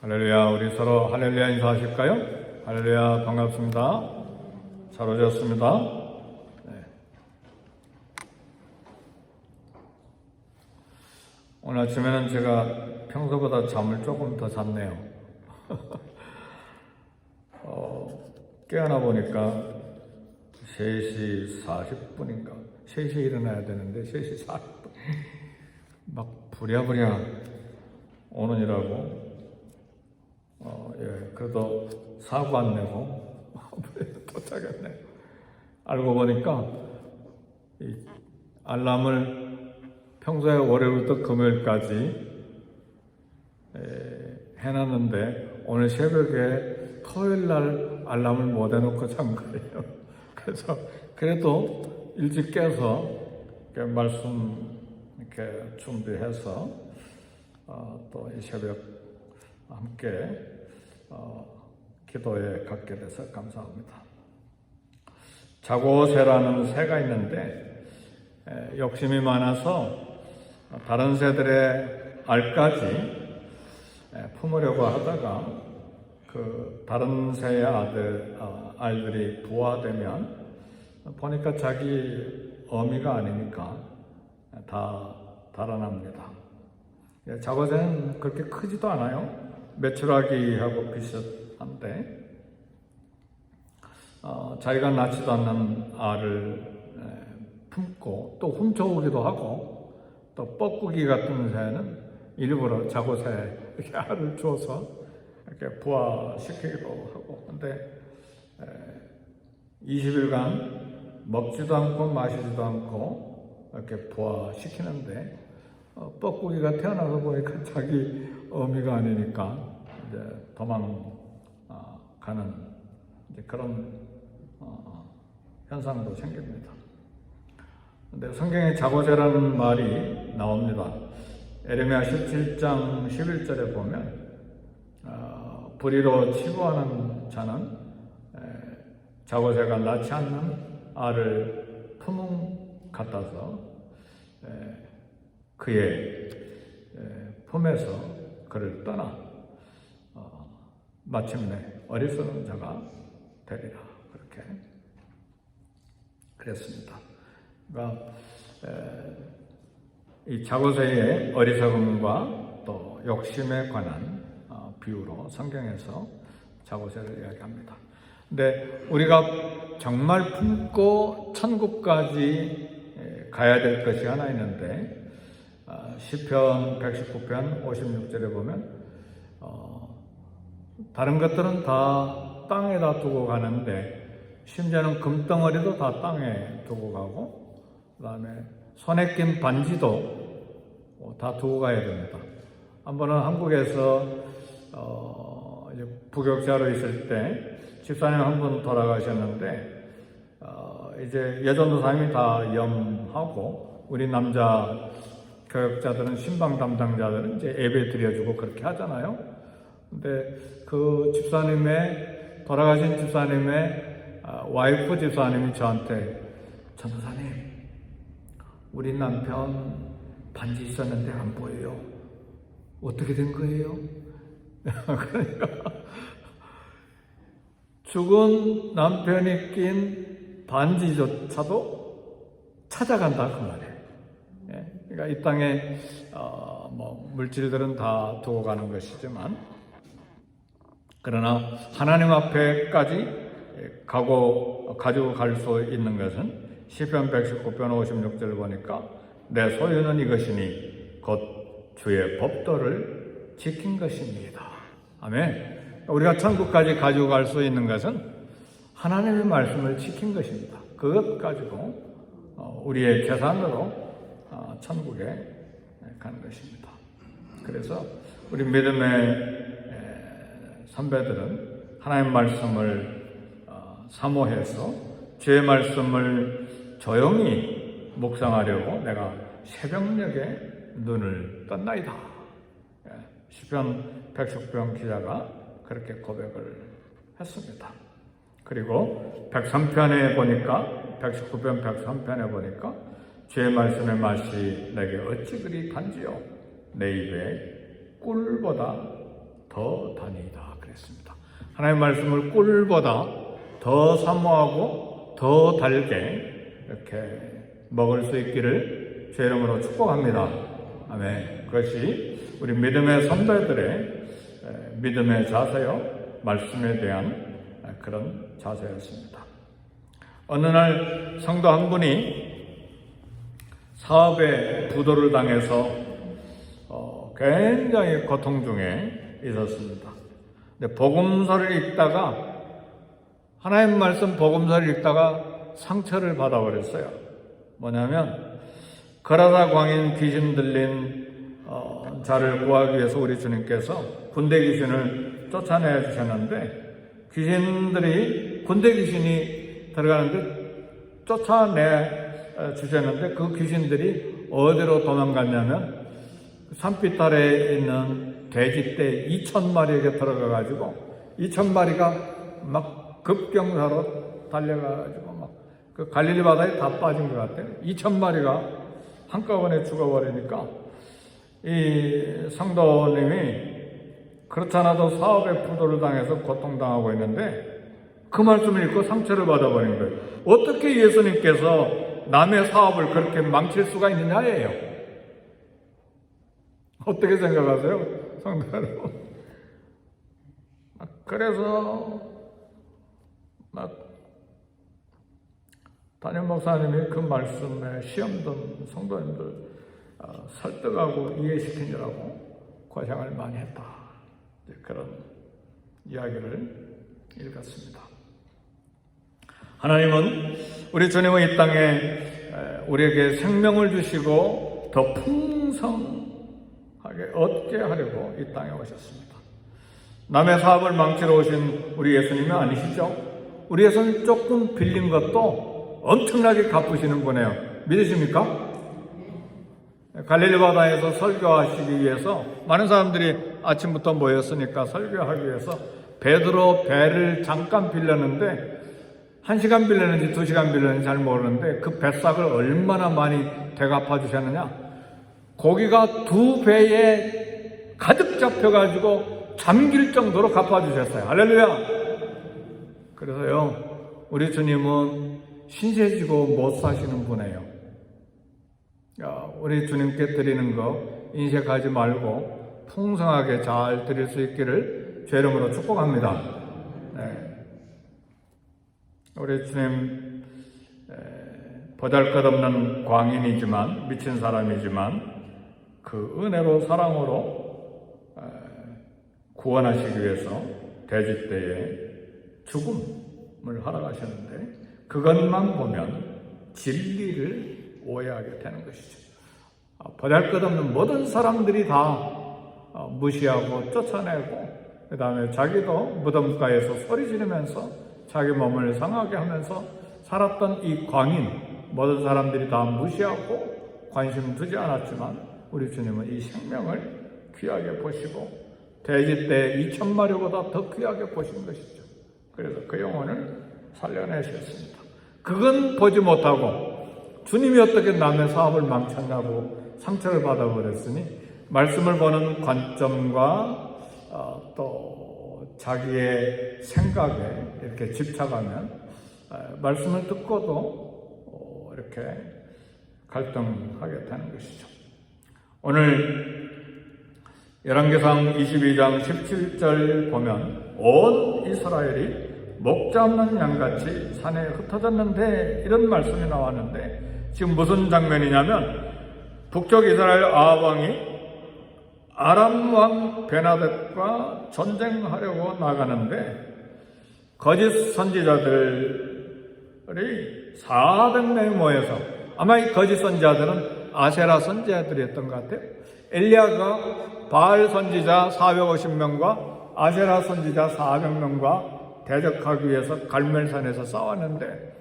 할렐루야. 우리 서로 할렐루야 인사하실까요? 할렐루야. 반갑습니다. 잘 오셨습니다. 네. 오늘 아침에는 제가 평소보다 잠을 조금 더 잤네요. 깨어나 보니까 3시 40분인가 3시에 일어나야 되는데 3시 40분 막 부랴부랴 오느니라고 그래도 사고 안 내고 도착했네. 알고 보니까 이 알람을 평소에 월요일부터 금요일까지 해놨는데 오늘 새벽에 토요일 날 알람을 못 해놓고 잔 거예요. 그래서 그래도 일찍 깨서 이렇게 말씀 이렇게 준비해서 또 이 새벽 함께 기도에 갖게 돼서 감사합니다. 자고새라는 새가 있는데 욕심이 많아서 다른 새들의 알까지 품으려고 하다가 그 다른 새의 알들이 부화되면 보니까 자기 어미가 아니니까 다 달아납니다. 자고새는 그렇게 크지도 않아요. 메추라기하고 비슷한데 자기가 낳지도 않는 알을 품고 또 훔쳐오기도 하고 또 뻐꾸기 같은 새는 일부러 자고새 이렇게 알을 줘서 이렇게 부화시키기도 하고 근데 20일간 먹지도 않고 마시지도 않고 이렇게 부화시키는데 뻐꾸기가 태어나서 보니까 자기 어미가 아니니까 이제 도망가는 이제 그런 현상도 생깁니다. 근데 성경에 자고새라는 말이 나옵니다. 에레미야 17장 11절에 보면 불의로 치부하는 자는 자고새가 낳지 않는 알을 품음 같아서 그의 품에서 그를 떠나 마침내 어리석은 자가 되리라 그렇게 그랬습니다. 그러니까 이 자고새의 어리석음과 또 욕심에 관한 비유로 성경에서 자고새를 이야기합니다. 근데 우리가 정말 품고 천국까지 가야 될 것이 하나 있는데 시편 119편 56절에 보면 다른 것들은 다 땅에다 두고 가는데 심지어는 금덩어리도 다 땅에 두고 가고 그 다음에 손에 낀 반지도 다 두고 가야 됩니다. 한 번은 한국에서 부격자로 있을 때 집사님 한 분 돌아가셨는데 이제 여전도사님이 다 염하고 우리 남자 교역자들은 신방 담당자들은 이제 예배 드려주고 그렇게 하잖아요. 근데 그 집사님의 돌아가신 집사님의 와이프 집사님이 저한테 전도사님 우리 남편 반지 있었는데 안 보여요. 어떻게 된 거예요? 그러니까 죽은 남편이 낀 반지조차도 찾아간다 그 말이에요. 그러니까 이 땅에 물질들은 다 두고 가는 것이지만 그러나 하나님 앞에까지 가지고 갈 수 있는 것은 시편 119편 56절 보니까 내 소유는 이것이니 곧 주의 법도를 지킨 것입니다. 아멘. 우리가 천국까지 가지고 갈 수 있는 것은 하나님의 말씀을 지킨 것입니다. 그것 가지고 우리의 재산으로 천국에 가는 것입니다. 그래서 우리 믿음의 선배들은 하나님 말씀을 사모해서 주의 말씀을 조용히 묵상하려고 내가 새벽녘에 눈을 떴나이다. 시편 119편 기자가 그렇게 고백을 했습니다. 그리고 103편에 보니까 119편 103편에 보니까 주의 말씀의 맛이 내게 어찌 그리 단지요 내 입에 꿀보다 더 다니이다 그랬습니다. 하나님의 말씀을 꿀보다 더 사모하고 더 달게 이렇게 먹을 수 있기를 주의 이름으로 축복합니다. 아멘. 그것이 우리 믿음의 선배들의 믿음의 자세요, 말씀에 대한 그런 자세였습니다. 어느 날 성도 한 분이 사업에 부도를 당해서 굉장히 고통 중에 있었습니다. 근데 복음서를 읽다가, 하나님 말씀 복음서를 읽다가 상처를 받아버렸어요. 뭐냐면 거라사 광인 귀신 들린 자를 구하기 위해서 우리 주님께서 군대 귀신을 쫓아내 주셨는데, 군대 귀신이 들어가는데 쫓아내 주셨는데, 그 귀신들이 어디로 도망갔냐면 산비탈에 있는 돼지떼 2,000마리에게 들어가가지고 2,000마리가 막 급경사로 달려가지고 막 그 갈릴리 바다에 다 빠진 것 같아요. 2,000마리가 한꺼번에 죽어버리니까 이 성도님이 그렇잖아도 사업에 부도를 당해서 고통당하고 있는데 그 말씀을 읽고 상처를 받아버린 거예요. 어떻게 예수님께서 남의 사업을 그렇게 망칠 수가 있느냐예요. 어떻게 생각하세요, 성도 여러분? 그래서 담임 목사님이 그 말씀에 시험 든 성도님들 설득하고 이해시키느라고 고생을 많이 했다, 그런 이야기를 읽었습니다. 하나님은 우리 주님은 이 땅에 우리에게 생명을 주시고 더 풍성하게 얻게 하려고 이 땅에 오셨습니다. 남의 사업을 망치러 오신 우리 예수님은 아니시죠? 우리 예수님 조금 빌린 것도 엄청나게 갚으시는 분이에요. 믿으십니까? 갈릴리 바다에서 설교하시기 위해서 많은 사람들이 아침부터 모였으니까 설교하기 위해서 베드로 배를 잠깐 빌렸는데, 1시간 빌렸는지 2시간 빌렸는지 잘 모르는데 그 뱃삭을 얼마나 많이 되갚아 주셨느냐. 고기가 2배에 가득 잡혀가지고 잠길 정도로 갚아 주셨어요. 할렐루야. 그래서요, 우리 주님은 신세지고 못 사시는 분이에요. 우리 주님께 드리는 거 인색하지 말고 풍성하게 잘 드릴 수 있기를 주의 이름으로 축복합니다. 네. 우리 주님 보잘것없는 광인이지만, 미친 사람이지만 그 은혜로 사랑으로 구원하시기 위해서 돼지떼에 죽음을 허락하셨는데, 그것만 보면 진리를 오해하게 되는 것이죠. 보잘것없는 모든 사람들이 다 무시하고 쫓아내고, 그 다음에 자기도 무덤가에서 소리 지르면서 자기 몸을 상하게 하면서 살았던 이 광인, 모든 사람들이 다 무시하고 관심 두지 않았지만 우리 주님은 이 생명을 귀하게 보시고 돼지떼 2,000마리보다 더 귀하게 보신 것이죠. 그래서 그 영혼을 살려내셨습니다. 그건 보지 못하고 주님이 어떻게 남의 사업을 망쳤냐고 상처를 받아버렸으니, 말씀을 보는 관점과 또 자기의 생각에 이렇게 집착하면 말씀을 듣고도 이렇게 갈등하게 되는 것이죠. 오늘 열왕기상 22장 17절 보면 온 이스라엘이 목자 없는 양같이 산에 흩어졌는데, 이런 말씀이 나왔는데, 지금 무슨 장면이냐면 북쪽 이스라엘 아합 왕이 아람 왕 베나댓과 전쟁하려고 나가는데 거짓 선지자들이 400명이 모여서, 아마 이 거짓 선지자들은 아세라 선지자들이었던 것 같아요. 엘리야가 바알 선지자 450명과 아세라 선지자 400명과 대적하기 위해서 갈멜산에서 싸웠는데,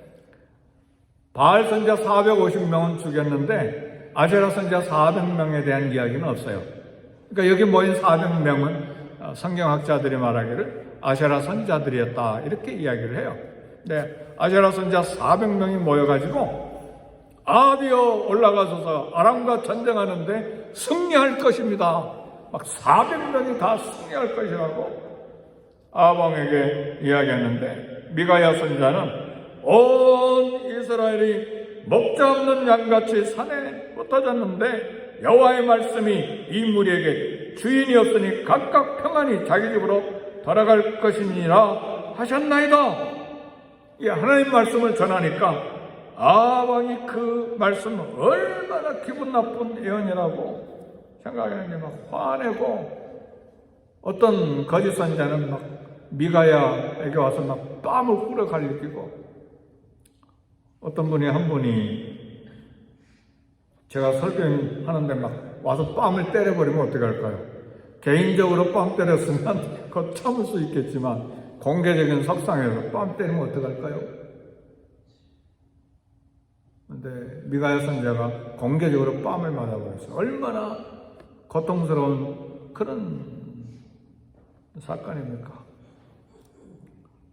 바알 선지자 450명은 죽였는데 아세라 선지자 400명에 대한 이야기는 없어요. 그러니까 여기 모인 400명은 성경학자들이 말하기를 아세라 선지자들이었다, 이렇게 이야기를 해요. 근데 아세라 선지자 400명이 모여가지고 아합이여 올라가소서 아람과 전쟁하는데 승리할 것입니다, 막 400명이 다 승리할 것이라고 아방에게 이야기했는데, 미가야 선지자는 온 이스라엘이 먹자 없는 양같이 산에 흩어졌는데 여호와의 말씀이 이 무리에게 주인이 없으니 각각 평안히 자기 집으로 돌아갈 것이니라 하셨나이다. 이 하나님 말씀을 전하니까 아방이 그 말씀을 얼마나 기분 나쁜 예언이라고 생각하는 게 막 화내고, 어떤 거짓 선지자는 막 미가야에게 와서 막 뺨을 후려 갈리고, 어떤 분이 한 분이 제가 설교하는데 막 와서 뺨을 때려버리면 어떻게 할까요? 개인적으로 뺨 때렸으면 그거 참을 수 있겠지만 공개적인 석상에서 뺨 때리면 어떻게 할까요? 근데 미가야 선지자가 공개적으로 뺨을 맞아버렸어요. 얼마나 고통스러운 그런 사건입니까?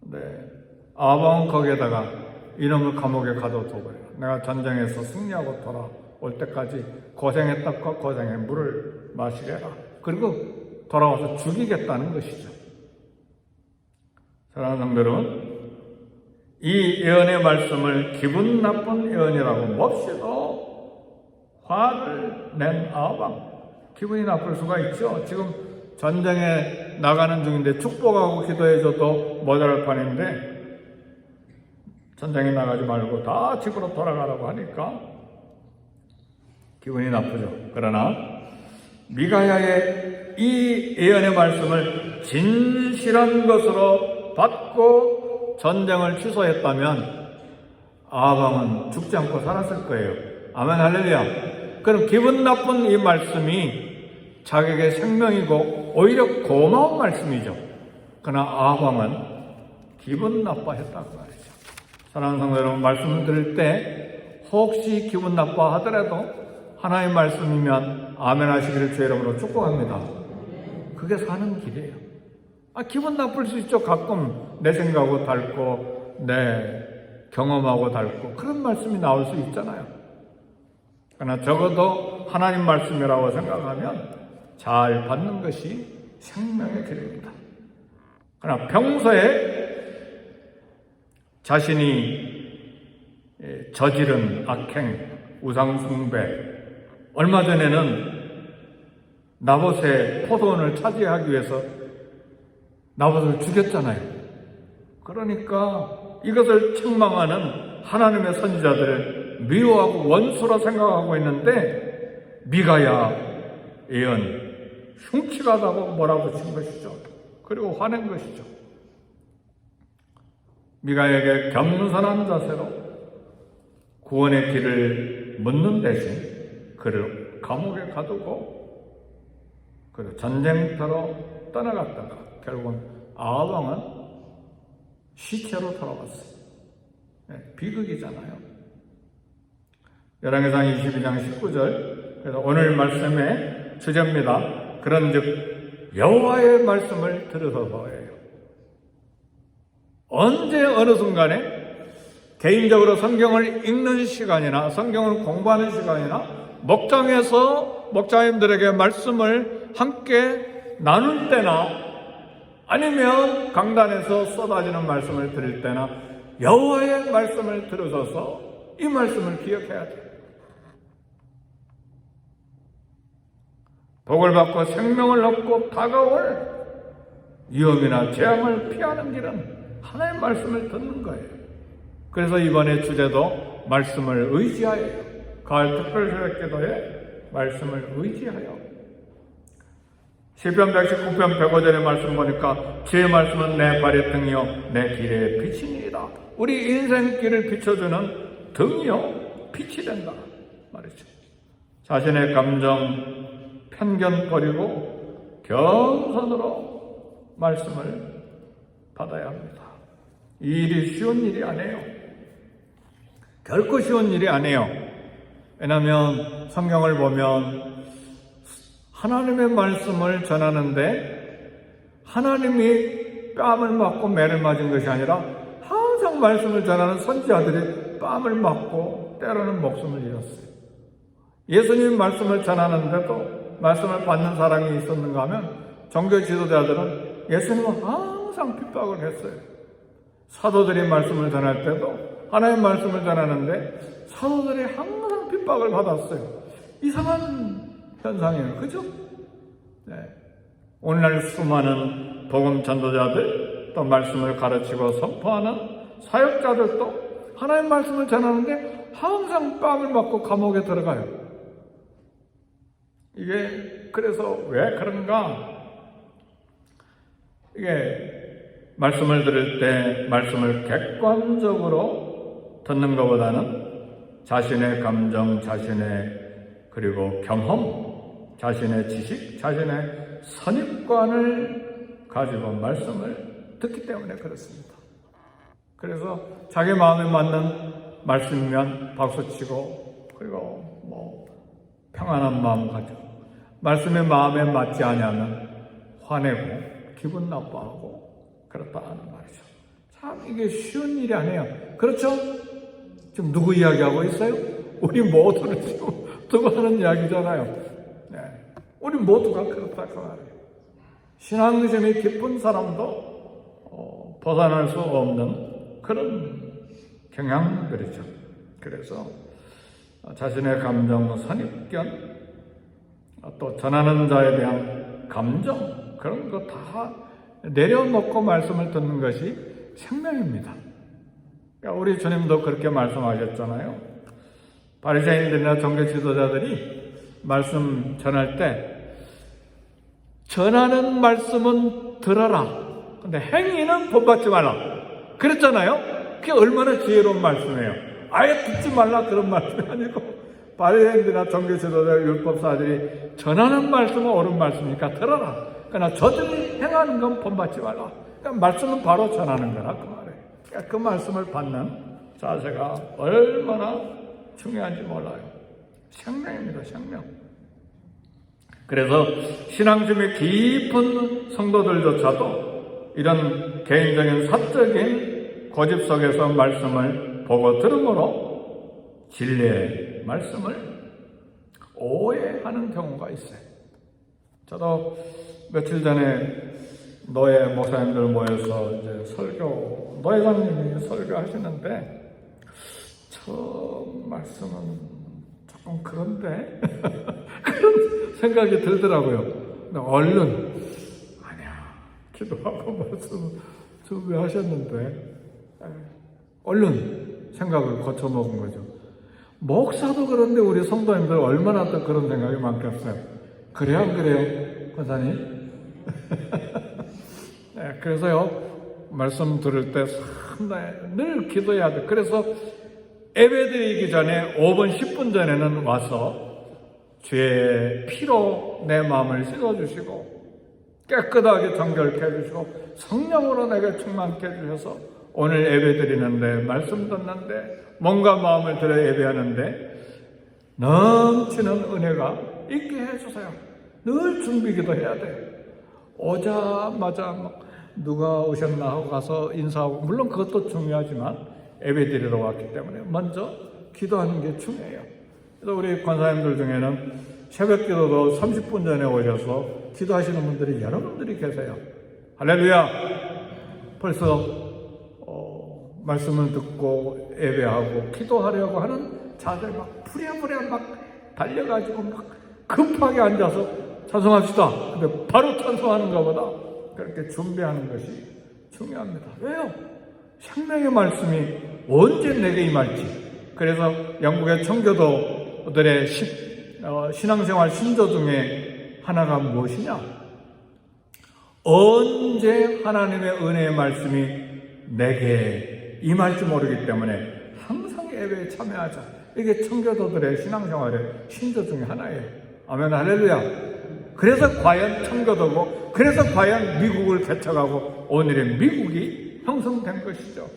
근데 아방은 거기에다가 이놈을 감옥에 가둬둬버려요. 내가 전쟁에서 승리하고 돌아올 때까지 고생했다고 고생의 물을 마시게 해라. 그리고 돌아와서 죽이겠다는 것이죠. 사랑하는 성도 여러분, 이 예언의 말씀을 기분 나쁜 예언이라고 몹시도 화를 낸 아방, 기분이 나쁠 수가 있죠. 지금 전쟁에 나가는 중인데 축복하고 기도해줘도 모자랄 판인데, 전쟁에 나가지 말고 다 집으로 돌아가라고 하니까 기분이 나쁘죠. 그러나 미가야의 이 예언의 말씀을 진실한 것으로 받고 전쟁을 취소했다면 아방은 죽지 않고 살았을 거예요. 아멘, 할렐루야. 그럼 기분 나쁜 이 말씀이 자기에게 생명이고 오히려 고마운 말씀이죠. 그러나 아방은 기분 나빠했다고 말이죠. 사랑하는 성도 여러분, 말씀을 들을 때 혹시 기분 나빠하더라도 하나님의 말씀이면 아멘 하시기를 주의 이름으로 축복합니다. 그게 사는 길이에요. 기분 나쁠 수 있죠. 가끔 내 생각하고 닳고 내 경험하고 닳고 그런 말씀이 나올 수 있잖아요. 그러나 적어도 하나님 말씀이라고 생각하면 잘 받는 것이 생명의 길입니다. 그러나 평소에 자신이 저지른 악행, 우상숭배, 얼마 전에는 나봇의 포도원을 차지하기 위해서 나봇을 죽였잖아요. 그러니까 이것을 책망하는 하나님의 선지자들을 미워하고 원수로 생각하고 있는데, 미가야 예언 흉측하다고 몰아붙인 것이죠. 그리고 화낸 것이죠. 미가에게 겸손한 자세로 구원의 길을 묻는 대신 그를 감옥에 가두고 그리고 전쟁터로 떠나갔다가 결국은 아방은 시체로 돌아왔어요. 비극이잖아요. 열왕기상 22장 19절. 그래서 오늘 말씀의 주제입니다. 그런즉 여호와의 말씀을 들으소서예요. 언제 어느 순간에 개인적으로 성경을 읽는 시간이나 성경을 공부하는 시간이나 목장에서 목자님들에게 말씀을 함께 나눌 때나 아니면 강단에서 쏟아지는 말씀을 들을 때나 여호와의 말씀을 들으셔서 이 말씀을 기억해야 돼요. 복을 받고 생명을 얻고 다가올 위험이나 재앙을 피하는 길은 하나님의 말씀을 듣는 거예요. 그래서 이번에 주제도 말씀을 의지하여요. 가을 특별 새벽기도에 말씀을 의지하여. 시편 119편 105절의 말씀 보니까 주의 말씀은 내 발의 등이요 내 길의 빛이니이다. 우리 인생길을 비춰주는 등이요 빛이 된다 말이죠. 자신의 감정 편견 버리고 겸손으로 말씀을 받아야 합니다. 이 일이 쉬운 일이 아니에요. 결코 쉬운 일이 아니에요. 왜냐하면 성경을 보면 하나님의 말씀을 전하는데 하나님이 뺨을 맞고 매를 맞은 것이 아니라 항상 말씀을 전하는 선지자들이 뺨을 맞고 때로는 목숨을 잃었어요. 예수님 말씀을 전하는데도 말씀을 받는 사람이 있었는가 하면 종교 지도자들은 예수님은 항상 핍박을 했어요. 사도들이 말씀을 전할 때도 하나님의 말씀을 전하는데 사도들이 항상 핍박을 받았어요. 이상한 현상이에요. 그죠? 네. 오늘날 수많은 복음 전도자들, 또 말씀을 가르치고 선포하는 사역자들도 하나님의 말씀을 전하는데 항상 뺨을 맞고 감옥에 들어가요. 이게 그래서 왜 그런가? 이게 말씀을 들을 때 말씀을 객관적으로 듣는 것보다는 자신의 감정, 자신의 그리고 경험, 자신의 지식, 자신의 선입관을 가지고 말씀을 듣기 때문에 그렇습니다. 그래서 자기 마음에 맞는 말씀이면 박수치고 그리고 평안한 마음 가지고 말씀의 마음에 맞지 않으면 화내고 기분 나빠하고 그렇다 하는 말이죠. 참 이게 쉬운 일이 아니에요. 그렇죠? 지금 누구 이야기하고 있어요? 우리 모두를 지금 두고 하는 이야기잖아요. 네. 우리 모두가 그렇다고 말해요. 신앙심이 깊은 사람도 벗어날 수 없는 그런 경향들이죠. 그래서 자신의 감정, 선입견, 또 전하는 자에 대한 감정, 그런 거 다 내려놓고 말씀을 듣는 것이 생명입니다. 그러니까 우리 주님도 그렇게 말씀하셨잖아요. 바리새인들이나 종교 지도자들이 말씀 전할 때 전하는 말씀은 들어라. 근데 행위는 본받지 말라. 그랬잖아요. 그게 얼마나 지혜로운 말씀이에요. 아예 듣지 말라 그런 말씀이 아니고 바리새인들이나 종교 지도자 율법사들이 전하는 말씀은 옳은 말씀이니까 들어라. 그러나 저들이 행하는 건 본받지 말라. 그러니까 말씀은 바로 전하는 거라 그 말이에요. 그러니까 그 말씀을 받는 자세가 얼마나 중요한지 몰라요. 생명입니다. 생명. 그래서 신앙심이 깊은 성도들조차도 이런 개인적인 사적인 고집 속에서 말씀을 보고 들음으로 진리의 말씀을 오해하는 경우가 있어요. 저도 며칠 전에 노예 목사님들 모여서 이제 노예장님이 설교하시는데 처음 말씀은 조금 그런데 그런 생각이 들더라고요. 근데 얼른 아니야 기도하고 말씀 준비하셨는데 얼른 생각을 고쳐먹은 거죠. 목사도 그런데 우리 성도님들 얼마나 또 그런 생각이 많겠어요. 그래요 안 그래요 권사님? 네, 그래서요 말씀 들을 때 상당히 늘 기도해야 돼. 그래서 예배드리기 전에 5분 10분 전에는 와서 주의 피로 내 마음을 씻어주시고 깨끗하게 정결케 해주시고 성령으로 내게 충만케 해주셔서 오늘 예배드리는데 말씀 듣는데 몸과 마음을 들여 예배하는데 넘치는 은혜가 있게 해주세요. 늘 준비기도 해야 돼요. 오자마자 누가 오셨나 하고 가서 인사하고 물론 그것도 중요하지만 예배드리러 왔기 때문에 먼저 기도하는 게 중요해요. 그래서 우리 권사님들 중에는 새벽 기도도 30분 전에 오셔서 기도하시는 분들이 여러분들이 계세요. 할렐루야! 벌써 말씀을 듣고 예배하고 기도하려고 하는 자들 막 부랴부랴 막 달려가지고 막 급하게 앉아서 찬송합시다. 근데 바로 찬송하는 것보다 그렇게 준비하는 것이 중요합니다. 왜요? 생명의 말씀이 언제 내게 임할지. 그래서 영국의 청교도들의 신앙생활 신조 중에 하나가 무엇이냐? 언제 하나님의 은혜의 말씀이 내게 임할지 모르기 때문에 항상 예배에 참여하자. 이게 청교도들의 신앙생활의 신조 중에 하나예요. 아멘 할렐루야. 그래서 과연 청교도고 그래서 과연 미국을 개척하고 오늘의 미국이 형성된 것이죠.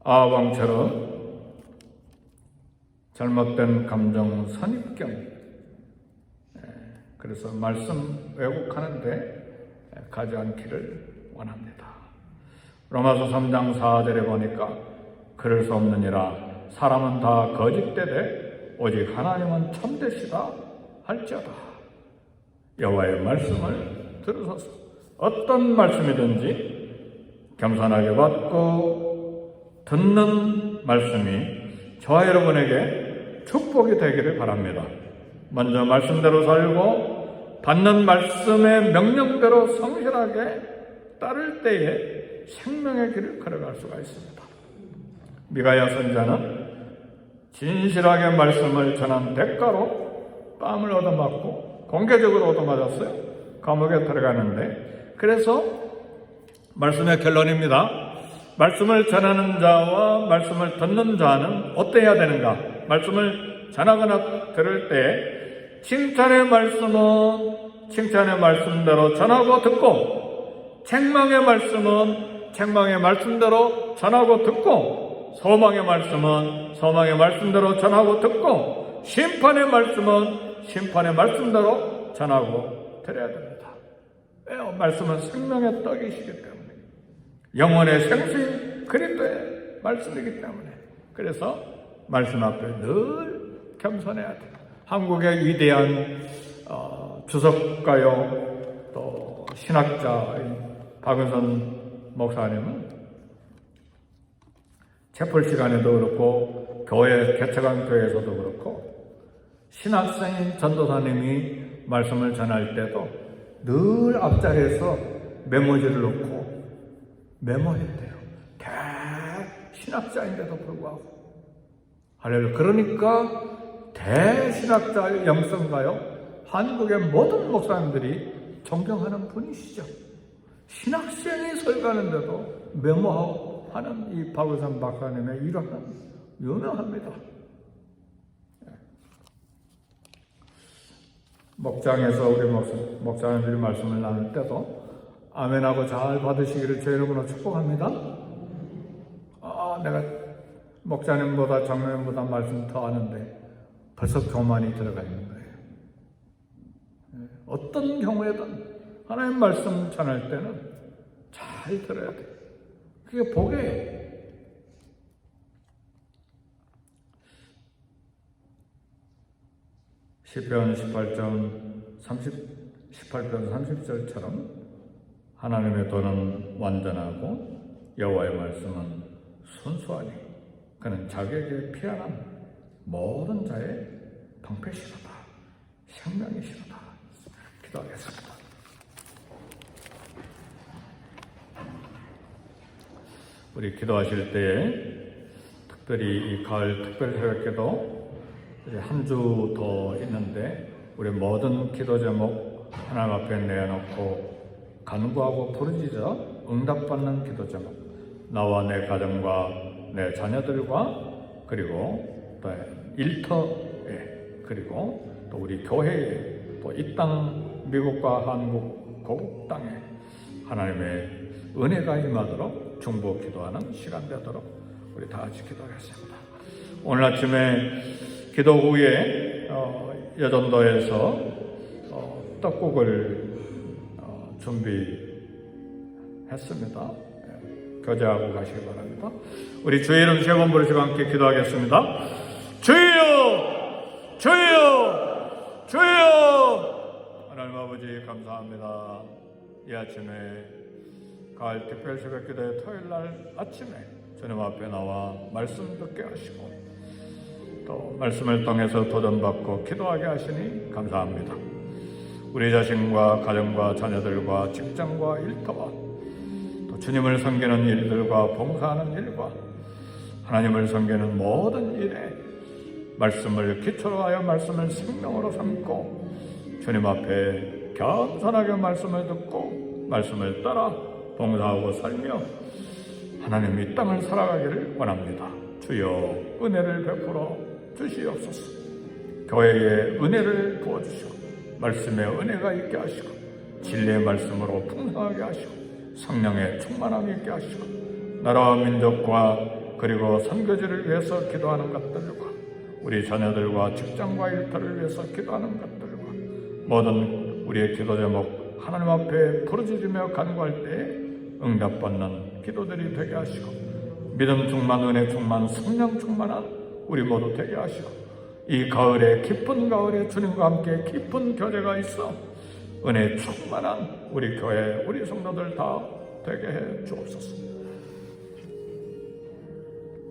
아왕처럼 잘못된 감정 선입견, 그래서 말씀 왜곡하는데 가지 않기를 원합니다. 로마서 3장 4절에 보니까 그럴 수 없느니라 사람은 다 거짓되되 오직 하나님은 참되시다 할지어다. 여호와의 말씀을 들으소서. 어떤 말씀이든지 겸손하게 받고 듣는 말씀이 저와 여러분에게 축복이 되기를 바랍니다. 먼저 말씀대로 살고 받는 말씀의 명령대로 성실하게 따를 때에 생명의 길을 걸어갈 수가 있습니다. 미가야 선지자는 진실하게 말씀을 전한 대가로 뺨을 얻어맞고 공개적으로 얻어맞았어요. 감옥에 들어가는데, 그래서 말씀의 결론입니다. 말씀을 전하는 자와 말씀을 듣는 자는 어때야 되는가? 말씀을 전하거나 들을 때 칭찬의 말씀은 칭찬의 말씀대로 전하고 듣고, 책망의 말씀은 책망의 말씀대로 전하고 듣고, 소망의 말씀은 소망의 말씀대로 전하고 듣고, 심판의 말씀은 심판의 말씀대로 전하고 드려야 됩니다. 왜요? 말씀은 생명의 떡이시기 때문에, 영혼의 생수인 그리스도의 말씀이기 때문에. 그래서 말씀 앞에 늘 겸손해야 돼요. 한국의 위대한 주석가요 또 신학자인 박은선 목사님은 채플 시간에도 그렇고 교회 개척한 교회에서도 그렇고 신학생인 전도사님이 말씀을 전할 때도 늘 앞자리에서 메모지를 놓고 메모했대요. 대신학자인데도 불구하고. 할렐루야. 그러니까 대신학자의 영성가요, 한국의 모든 목사님들이 존경하는 분이시죠. 신학생이 설교하는데도 메모하고 하는 이 박은선 박사님의 일화는 유명합니다. 목장에서 우리 목사님들이 말씀을 나눌 때도 아멘하고 잘 받으시기를 제 이름으로 축복합니다. 내가 목자님보다 장로님보다 말씀 더 아는데 벌써 교만이 들어가 있는 거예요. 어떤 경우에든 하나님 말씀 전할 때는 잘 들어야 돼요. 그게 복이에요. 시편 18편 30절처럼 하나님의 도는 완전하고 여호와의 말씀은 순수하니 그는 자기에게 피하는 모든 자의 방패시로다, 생명이시로다. 기도하겠습니다. 우리 기도하실 때에 특별히 이 가을 특별 새벽기도 한 주 더 있는데 우리 모든 기도 제목 하나님 앞에 내놓고 간구하고 부르짖어 응답받는 기도 제목, 나와 내 가정과 내 자녀들과 그리고 또 일터에 그리고 또 우리 교회에 또 이 땅 미국과 한국 고국 땅에 하나님의 은혜가 임하도록 중보 기도하는 시간 되도록 우리 다 같이 기도하겠습니다. 오늘 아침에 기도 후에 여전도에서 떡국을 준비했습니다. 교제하고 가시기 바랍니다. 우리 주의 이름 세 번 부르시고 함께 기도하겠습니다. 주여! 주여! 주여! 하나님 아버지 감사합니다. 이 아침에 가을 특별 새벽 기도의 토요일날 아침에 주님 앞에 나와 말씀 듣게 하시고 또 말씀을 통해서 도전받고 기도하게 하시니 감사합니다. 우리 자신과 가정과 자녀들과 직장과 일터와 또 주님을 섬기는 일들과 봉사하는 일과 하나님을 섬기는 모든 일에 말씀을 기초로 하여 말씀을 생명으로 삼고 주님 앞에 겸손하게 말씀을 듣고 말씀을 따라 봉사하고 살며 하나님 이 땅을 살아가기를 원합니다. 주여 은혜를 베풀어 주시옵소서. 교회에 은혜를 부어주시고 말씀의 은혜가 있게 하시고 진리의 말씀으로 풍성하게 하시고 성령의 충만함이 있게 하시고 나라와 민족과 그리고 선교지를 위해서 기도하는 것들과 우리 자녀들과 직장과 일터를 위해서 기도하는 것들과 모든 우리의 기도 제목 하나님 앞에 부르짖으며 간구할 때에 응답받는 기도들이 되게 하시고 믿음 충만, 은혜 충만, 성령 충만한 우리 모두 되게 하시고 이 가을에 깊은 가을에 주님과 함께 깊은 교제가 있어 은혜 충만한 우리 교회 우리 성도들 다 되게 해 주옵소서.